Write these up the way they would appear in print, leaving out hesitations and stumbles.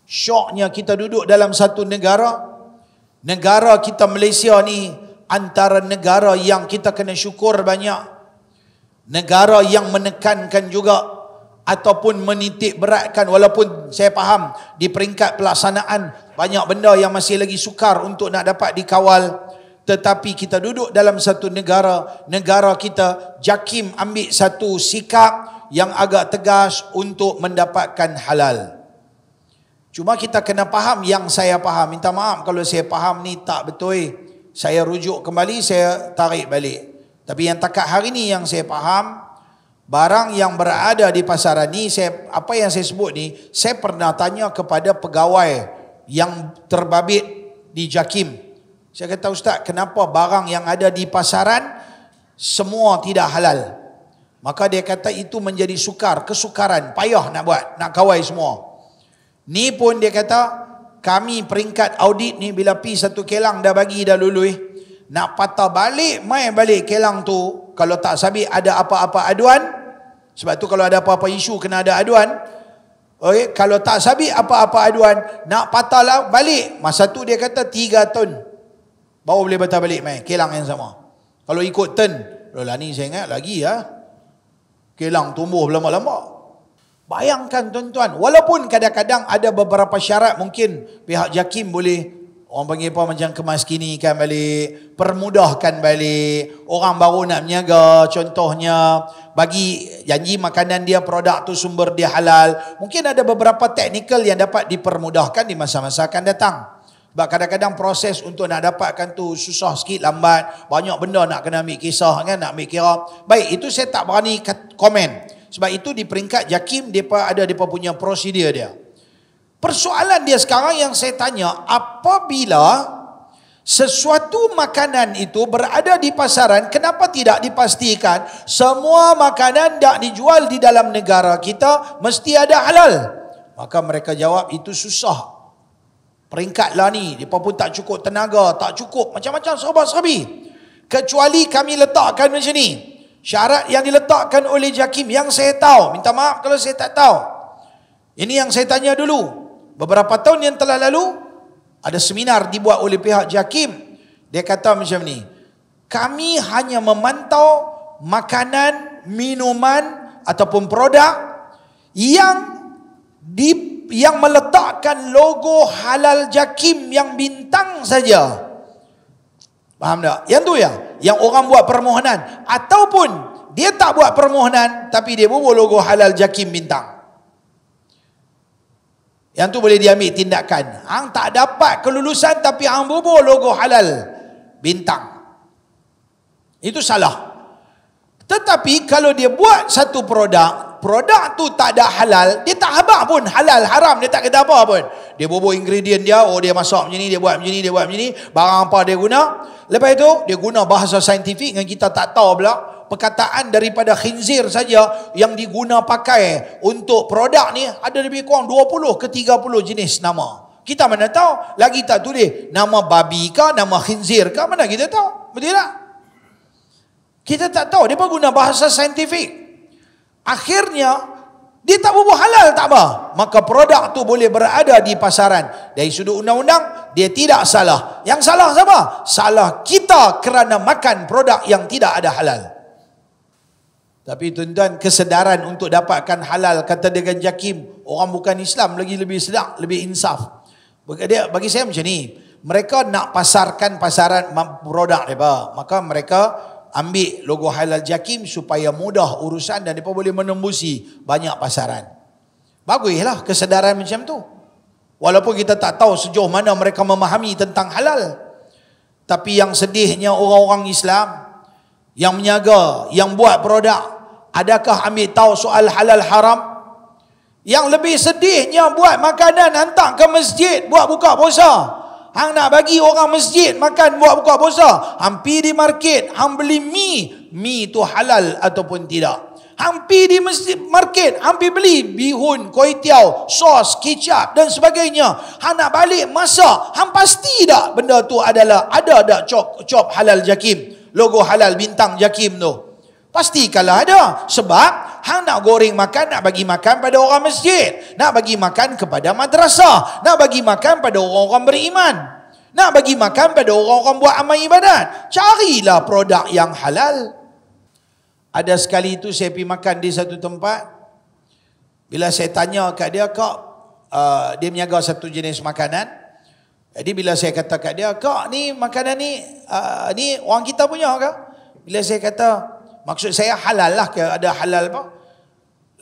Syoknya kita duduk dalam satu negara. Negara kita Malaysia ni antara negara yang kita kena syukur banyak. Negara yang menekankan juga ataupun menitik beratkan, walaupun saya faham di peringkat pelaksanaan banyak benda yang masih lagi sukar untuk nak dapat dikawal, tetapi kita duduk dalam satu negara kita, JAKIM ambil satu sikap yang agak tegas untuk mendapatkan halal. Cuma kita kena faham yang saya faham. Minta maaf kalau saya faham ni tak betul, saya rujuk kembali, saya tarik balik. Tapi yang takat hari ni yang saya faham, barang yang berada di pasaran ni, apa yang saya sebut ni, saya pernah tanya kepada pegawai yang terbabit di JAKIM. Saya kata, Ustaz, kenapa barang yang ada di pasaran semua tidak halal? Maka dia kata itu menjadi kesukaran, payah nak buat, nak kawal semua. Ni pun dia kata, kami peringkat audit ni bila pi satu kelang dah bagi dah lulus, nak patah balik, mai balik kelang tu, kalau tak sabit ada apa-apa aduan. Sebab tu kalau ada apa-apa isu kena ada aduan. Okay, kalau tak sabit apa-apa aduan, nak patah lah balik, masa tu dia kata 3 ton baru boleh patah balik mai kelang yang sama. Kalau ikut ton, lah ni saya ingat lagi kelang tumbuh lama-lama. Bayangkan tuan-tuan, walaupun kadang-kadang ada beberapa syarat mungkin pihak JAKIM boleh, orang panggil apa, macam kemaskinikan balik, permudahkan balik, orang baru nak berniaga, contohnya bagi janji makanan dia, produk tu sumber dia halal. Mungkin ada beberapa teknikal yang dapat dipermudahkan di masa-masa akan datang. Sebab kadang-kadang proses untuk nak dapatkan tu susah sikit, lambat, banyak benda nak kena ambil kisah kan, nak ambil kira. Baik, itu saya tak berani komen. Sebab itu di peringkat JAKIM depa ada depa punya prosedur dia. Persoalan dia sekarang yang saya tanya, apabila sesuatu makanan itu berada di pasaran, kenapa tidak dipastikan semua makanan tak dijual di dalam negara kita mesti ada halal? Maka mereka jawab itu susah. Peringkat lah ni, mereka pun tak cukup tenaga, tak cukup macam-macam serba-serbi. Kecuali kami letakkan macam ni. Syarat yang diletakkan oleh JAKIM yang saya tahu, minta maaf kalau saya tak tahu. Ini yang saya tanya dulu. Beberapa tahun yang telah lalu, ada seminar dibuat oleh pihak JAKIM. Dia kata macam ni, kami hanya memantau makanan, minuman ataupun produk yang meletakkan logo halal JAKIM yang bintang saja. Faham tak? Yang tu ya, yang orang buat permohonan. Ataupun dia tak buat permohonan, tapi dia bubuh logo halal JAKIM bintang. Yang tu boleh diambil tindakan. Hang tak dapat kelulusan, tapi hang bubuh logo halal bintang. Itu salah. Tetapi kalau dia buat satu produk tu tak ada halal, dia tak habaq pun halal haram, dia tak kata apa pun. Dia bubuh ingredient dia, dia masak macam ni, dia buat macam ni, dia buat macam ni, barang apa dia guna. Lepas itu dia guna bahasa saintifik yang kita tak tahu pula. Perkataan daripada khinzir saja yang diguna pakai untuk produk ni ada lebih kurang 20 ke 30 jenis nama. Kita mana tahu, lagi tak tulis nama babi ke, nama khinzir ke, mana kita tahu. Betul tak? Kita tak tahu, dia pun guna bahasa saintifik. Akhirnya dia tak bubuh halal tak apa, maka produk tu boleh berada di pasaran. Dari sudut undang-undang dia tidak salah. Yang salah siapa? Salah kita kerana makan produk yang tidak ada halal. Tapi tuan-tuan, kesedaran untuk dapatkan halal, kata dengan JAKIM, orang bukan Islam lagi lebih sedap, lebih insaf. Bagi saya macam ni, mereka nak pasarkan pasaran produk mereka, maka mereka ambil logo halal JAKIM supaya mudah urusan dan mereka boleh menembusi banyak pasaran. Baguslah kesedaran macam tu. Walaupun kita tak tahu sejauh mana mereka memahami tentang halal. Tapi yang sedihnya orang-orang Islam yang menyaga, yang buat produk, adakah ambil tahu soal halal haram? Yang lebih sedihnya buat makanan hantar ke masjid buat buka puasa. Hang nak bagi orang masjid makan buat buka puasa, hang pergi di market, hang beli mi tu halal ataupun tidak. Hang pergi di masjid market, hang pergi beli bihun, kuih tiaw, sos, kicap dan sebagainya. Hang nak balik masak, hang pasti tak benda tu adalah ada tak cop halal JAKIM, logo halal bintang JAKIM tu. Pastikanlah ada. Sebab hang nak goreng makan, nak bagi makan pada orang masjid, nak bagi makan kepada madrasah, nak bagi makan pada orang-orang beriman, nak bagi makan pada orang-orang buat amal ibadat. Carilah produk yang halal. Ada sekali itu saya pergi makan di satu tempat. Bila saya tanya kat dia, Kak, dia menjaga satu jenis makanan. Jadi bila saya kata kat dia, Kak, ni makanan ni orang kita punya ke? Bila saya kata, maksud saya halal lah ke, ada halal apa?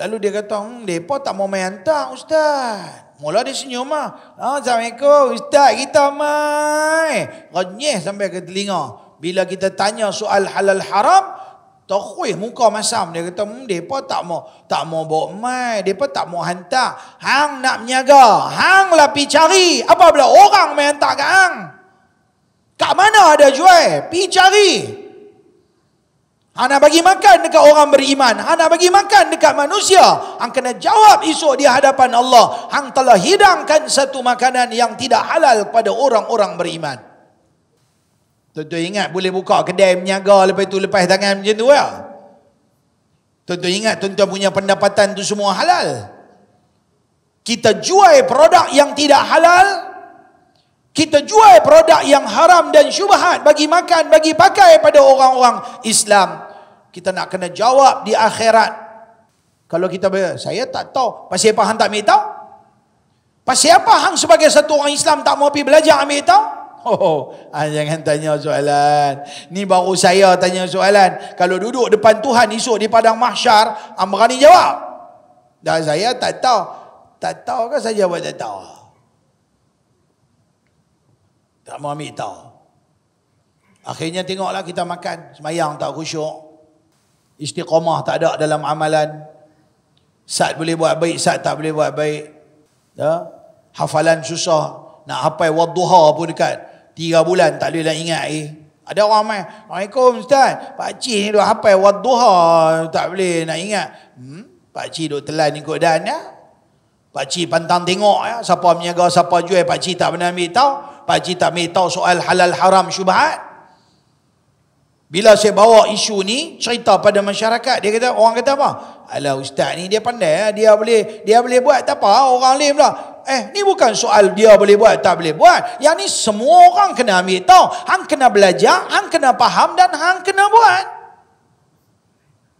Lalu dia kata, mereka tak mau main hantar, Ustaz. Mula dia senyum lah. Assalamualaikum, Ustaz kita mai. Renyeh sampai ke telinga. Bila kita tanya soal halal haram, terkuih muka masam. Dia kata, mereka tak mau bawa mai, mereka tak mau hantar. Hang nak menyaga, hang lah pergi cari. Apabila orang main hantar kat hang. Kat mana ada jual? Pergi cari. Hang nak bagi makan dekat orang beriman, hang nak bagi makan dekat manusia, hang kena jawab esok di hadapan Allah, hang telah hidangkan satu makanan yang tidak halal kepada orang-orang beriman. Tuan-tuan ingat boleh buka kedai menyaga lepas tangan macam tu ya? Tuan-tuan ingat tuan-tuan punya pendapatan tu semua halal? Kita jual produk yang tidak halal, kita jual produk yang haram dan syubhat bagi makan, bagi pakai pada orang-orang Islam. Kita nak kena jawab di akhirat. Kalau kita saya tak tahu, pasal apa hang tak ambil tahu? Pasal apa hang sebagai satu orang Islam tak mau pergi belajar ambil tahu? Jangan tanya soalan. Ni baru saya tanya soalan. Kalau duduk depan Tuhan esok di padang mahsyar, hang berani jawab? Dan saya tak tahu. Tak tahu ke saja buat tak tahu? Tak mau ambil tahu. Akhirnya tengoklah kita makan, semayang tak khusyuk. Istiqamah tak ada dalam amalan. Saat boleh buat baik, saat tak boleh buat baik. Ya? Hafalan susah. Nak hafal wadduha pun dekat 3 bulan tak boleh nak ingat Ada orang main, Assalamualaikum Ustaz, pakcik ni duk hafal wadduha tak boleh nak ingat. Pakcik duk telan ikut dan ya. Pakcik pantang tengok ya, siapa menyaga, siapa jual, pakcik tak pernah ambil tahu. Pakcik tak ambil tahu soal halal haram syubhat. Bila saya bawa isu ni cerita pada masyarakat, dia kata, orang kata apa? Alah Ustaz ni dia pandai, dia boleh buat tak apa, orang lain pula. Ni bukan soal dia boleh buat tak boleh buat. Yang ni semua orang kena ambil tahu. Hang kena belajar, hang kena faham dan hang kena buat.